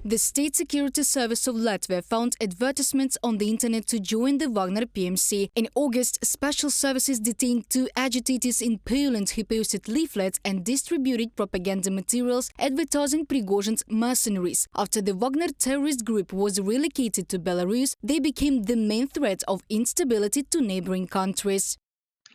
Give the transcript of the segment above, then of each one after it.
The State Security Service of Latvia found advertisements on the internet to join the Wagner PMC. In August, special services detained 2 agitators in Poland who posted leaflets and distributed propaganda materials advertising Prigozhin's mercenaries. After the Wagner terrorist group was relocated to Belarus, they became the main threat of instability to neighbouring countries.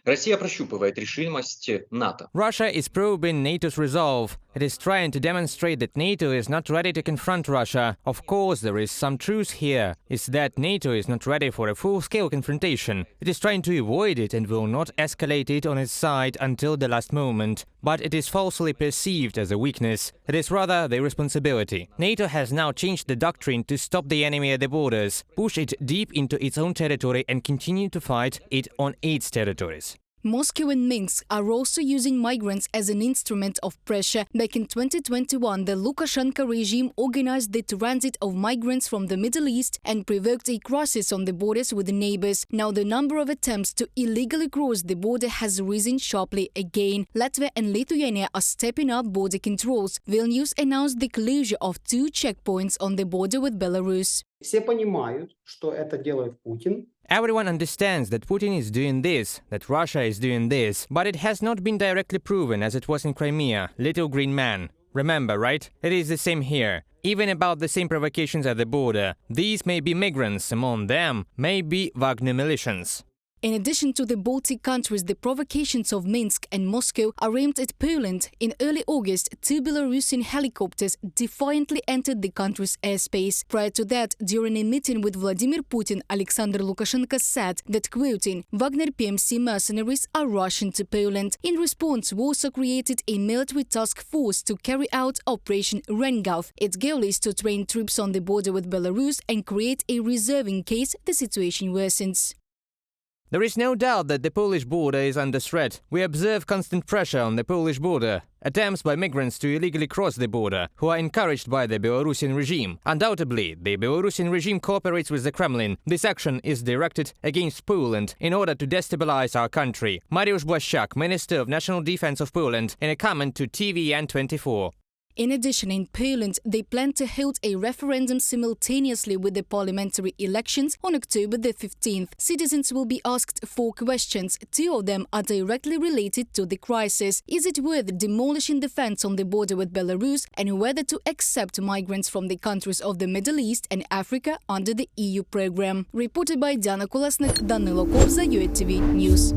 Россия прощупывает решимость НАТО. Russia is probing NATO's resolve. It is trying to demonstrate that NATO is not ready to confront Russia. Of course, there is some truth here. It's that NATO is not ready for a full-scale confrontation. It is trying to avoid it and will not escalate it on its side until the last moment. But it is falsely perceived as a weakness. It is rather their responsibility. NATO has now changed the doctrine to stop the enemy at the borders, push it deep into its own territory and continue to fight it on its territories. Moscow and Minsk are also using migrants as an instrument of pressure. Back in 2021, the Lukashenko regime organized the transit of migrants from the Middle East and provoked a crisis on the borders with the neighbors. Now the number of attempts to illegally cross the border has risen sharply again. Latvia and Lithuania are stepping up border controls. Vilnius announced the closure of 2 checkpoints on the border with Belarus. Все понимают, что это делает Путин. Everyone understands that Putin is doing this, that Russia is doing this, but it has not been directly proven as it was in Crimea, Little Green Man. Remember, right? It is the same here. Even about the same provocations at the border. These may be migrants, among them may be Wagner militias. In addition to the Baltic countries, the provocations of Minsk and Moscow are aimed at Poland. In early August, 2 Belarusian helicopters defiantly entered the country's airspace. Prior to that, during a meeting with Vladimir Putin, Alexander Lukashenko said that, quoting, Wagner PMC mercenaries are rushing to Poland. In response, Warsaw created a military task force to carry out Operation Rengulf. Its goal is to train troops on the border with Belarus and create a reserve in case the situation worsens. There is no doubt that the Polish border is under threat. We observe constant pressure on the Polish border. Attempts by migrants to illegally cross the border, who are encouraged by the Belarusian regime. Undoubtedly, the Belarusian regime cooperates with the Kremlin. This action is directed against Poland in order to destabilize our country. Mariusz Błaszczak, Minister of National Defense of Poland, in a comment to TVN24. In addition, in Poland, they plan to hold a referendum simultaneously with the parliamentary elections on October the 15th. Citizens will be asked 4 questions. 2 of them are directly related to the crisis. Is it worth demolishing the fence on the border with Belarus, and whether to accept migrants from the countries of the Middle East and Africa under the EU program? Reported by Diana Kolesnik, Danilo Kovza, UATV News.